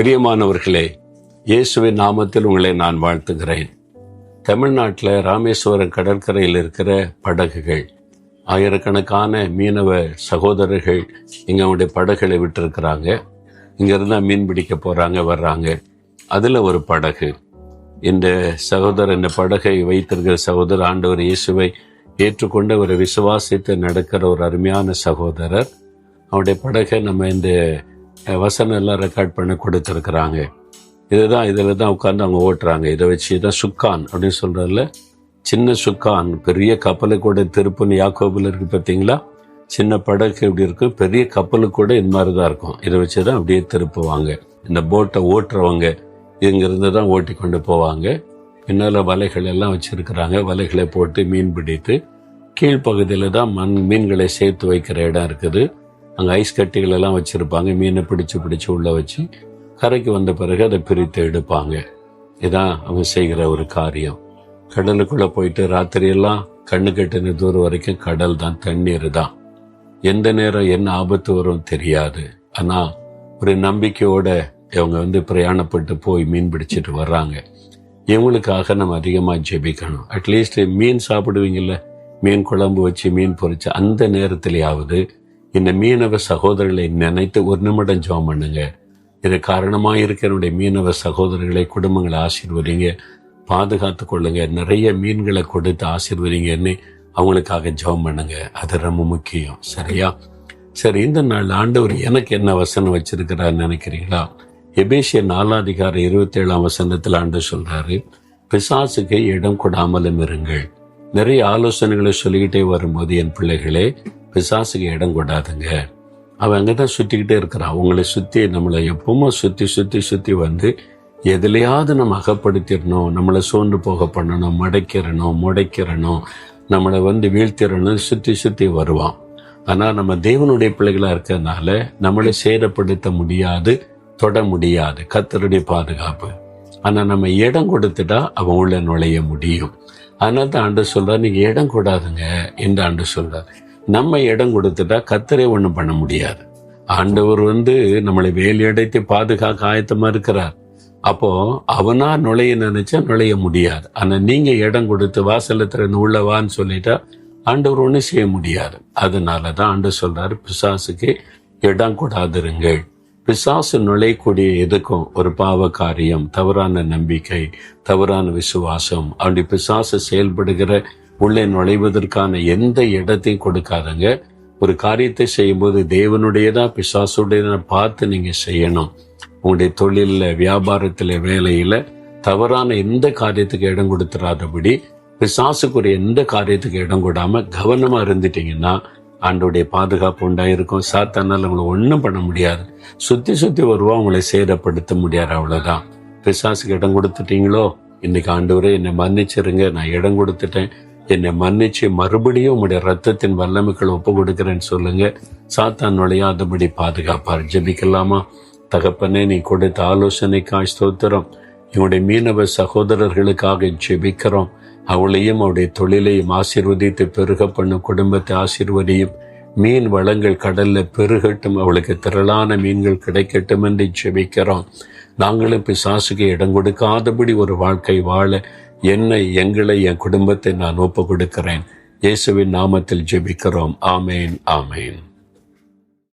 பிரியமானவர்களே, இயேசுவின் நாமத்தில் உங்களை நான் வாழ்த்துகிறேன். தமிழ்நாட்டில் ராமேஸ்வரம் கடற்கரையில் இருக்கிற படகுகள், ஆயிரக்கணக்கான மீனவ சகோதரர்கள் இங்கே அவங்களுடைய படகுகளை விட்டுருக்கிறாங்க. இங்கேருந்து மீன் பிடிக்க போகிறாங்க, வர்றாங்க. அதில் ஒரு படகு, இந்த சகோதரர், இந்த படகை வைத்திருக்கிற சகோதரர் ஆண்டவர் இயேசுவை ஏற்றுக்கொண்ட ஒரு விசுவாசித்து நடக்கிற ஒரு அருமையான சகோதரர். அவருடைய படகை நம்ம இந்த வசனம் எல்லாம் ரெக்கார்ட் பண்ணி கொடுத்துருக்குறாங்க. இதில் தான் உட்காந்து அவங்க ஓட்டுறாங்க. இதை வச்சு தான் சுக்கான் அப்படின்னு சொல்கிறதில்ல, சின்ன சுக்கான். பெரிய கப்பலு கூட திருப்புன்னு யாக்கோபில் இருக்குது பார்த்தீங்களா? சின்ன படகு இப்படி இருக்கும், பெரிய கப்பலு கூட இந்த மாதிரி தான் இருக்கும். இதை வச்சு தான் அப்படியே திருப்புவாங்க. இந்த போட்டை ஓட்டுறவங்க இங்கிருந்து தான் ஓட்டி கொண்டு போவாங்க. பின்னால் வலைகள் எல்லாம் வச்சுருக்கிறாங்க. வலைகளை போட்டு மீன் பிடித்து கீழ்ப்பகுதியில் தான் மீன்களை சேர்த்து வைக்கிற இடம் இருக்குது. அங்கே ஐஸ் கட்டிகள் எல்லாம் வச்சுருப்பாங்க. மீனை பிடிச்சு உள்ளே வச்சு கரைக்கு வந்த பிறகு அதை பிரித்து எடுப்பாங்க. இதான் அவங்க செய்கிற ஒரு காரியம். கடலுக்குள்ளே போயிட்டு ராத்திரியெல்லாம் கண்ணு கட்டின தூரம் வரைக்கும் கடல் தான், தண்ணீர் தான். எந்த நேரம் என்ன ஆபத்து வரும் தெரியாது. ஆனால் ஒரு நம்பிக்கையோட இவங்க பிரயாணப்பட்டு போய் மீன் பிடிச்சிட்டு வர்றாங்க. இவங்களுக்காக நம்ம அதிகமாக ஜெபிக்கணும். அட்லீஸ்ட் மீன் சாப்பிடுவீங்கள்ல, மீன் குழம்பு வச்சு மீன் பொரிச்சு அந்த நேரத்திலேயாவது இந்த மீனவ சகோதரர்களை நினைத்து ஒரு நிமிடம் ஜெபம் பண்ணுங்க. இது காரணமாக இருக்கிற மீனவ சகோதரர்களை, குடும்பங்களை ஆசீர்வதிங்க, பாதுகாத்து கொள்ளுங்க. நிறைய மீன்களை கொடுத்து ஆசீர்வதிங்கன்னு அவங்களுக்காக ஜெபம் பண்ணுங்க. அது ரொம்ப முக்கியம். சரியா? சரி, இந்த நாள் ஆண்டவர் எனக்கு என்ன வசனம் வச்சிருக்கிறார் நினைக்கிறீங்களா? எபேசியர் 4:27 ஆண்டு சொல்றாரு, பிசாசுக்கு இடம் கொடாமலும் இருங்கள். நிறைய ஆலோசனைகளை சொல்லிக்கிட்டே வரும்போது, என் பிள்ளைகளே, பிசாசுக்கு இடம் கொடாதுங்க. அவன் அங்கதான் சுத்திக்கிட்டே இருக்கிறான். உங்களை சுத்தி, நம்மளை எப்பவுமே சுத்தி வந்து எதுலையாவது நம்ம அகப்படுத்திடணும், நம்மளை சோர்ந்து போக பண்ணணும், முடைக்கிறணும், நம்மளை வீழ்த்திடணும், சுத்தி வருவான். ஆனா நம்ம தேவனுடைய பிள்ளைகளா இருக்கிறதுனால நம்மளை சேதப்படுத்த முடியாது, தொட முடியாது. கர்த்தருடைய பாதுகாப்பு. ஆனா நம்ம இடம் கொடுத்துட்டா அவன் உள்ள நுழைய முடியும். அதனால தான் ஆண்டு சொல்றார், நீங்க இடம் கூடாதுங்க என்று ஆண்டு சொல்றார். நம்ம இடம் கொடுத்துட்டா கர்த்தரே ஒண்ணும் பண்ண முடியாது. ஆண்டவர் நம்மளை வேலையடைத்து பாதுகாக்க ஆயத்தமா இருக்கிறார். அப்போ அவனா நுழைய நினைச்சா நுழைய முடியாது. ஆனா நீங்க இடம் கொடுத்து வாசல்ல திறந்து உள்ளவான்னு சொல்லிட்டா ஆண்டவர் ஒன்னும் செய்ய முடியாது. அதனாலதான் ஆண்டு சொல்றாரு, பிசாசுக்கு இடம் கூடாதிருங்கள். பிசாசு நுழையக்கூடிய எதுக்கும் ஒரு பாவ காரியம், தவறான நம்பிக்கை, தவறான விசுவாசம், அப்படி பிசாசு செயல்படுகிற உள்ளே நுழைவதற்கான எந்த இடத்தையும் கொடுக்காதங்க. ஒரு காரியத்தை செய்யும்போது தேவனுடையதா பிசாசுடையதா பார்த்து நீங்க செய்யணும். உங்களுடைய தொழில, வியாபாரத்துல, வேலையில தவறான எந்த காரியத்துக்கு இடம் கொடுத்துடாதபடி, பிசாசுக்குரிய எந்த காரியத்துக்கு இடம் கொடாம கவனமா இருந்துட்டீங்கன்னா ஆண்டோடைய பாதுகாப்பு உண்டாயிருக்கும். சாத்தானால உங்களை ஒன்றும் பண்ண முடியாது. சுத்தி வருவா, உங்களை சேதப்படுத்த முடியாது. அவ்வளவுதான். பிசாசுக்கு இடம் கொடுத்துட்டீங்களோ, இன்னைக்கு ஆண்டவரே என்னை மன்னிச்சிருங்க, நான் இடம் கொடுத்துட்டேன், என்னை மன்னிச்சு மறுபடியும் உங்களுடைய ரத்தத்தின் வல்லமைகள் ஒப்பு கொடுக்கிறேன்னு சொல்லுங்க. சாத்தான் நுழையாதபடி பாதுகாப்பார். ஜெபிக்கலாமா? தகப்பனே, நீ கொடுத்த ஆலோசனைக்காய் ஸ்தோத்திரம். எங்களுடைய மீனவ சகோதரர்களுக்காக ஜெபிக்கிறோம். அவளையும் அவருடைய தொழிலையும் ஆசீர்வதித்து பெருக பண்ணும், குடும்பத்தை ஆசீர்வதியும். மீன் வளங்கள் கடல்ல பெருகட்டும், அவளுக்கு திரளான மீன்கள் கிடைக்கட்டும் என்று ஜெபிக்கிறோம். நாங்களும் பிசாசுக்கு இடம் கொடுக்காதபடி ஒரு வாழ்க்கை வாழ எங்களை, என் குடும்பத்தை நான் ஒப்பு கொடுக்கிறேன். இயேசுவின் நாமத்தில் ஜெபிக்கிறோம். ஆமேன், ஆமேன்.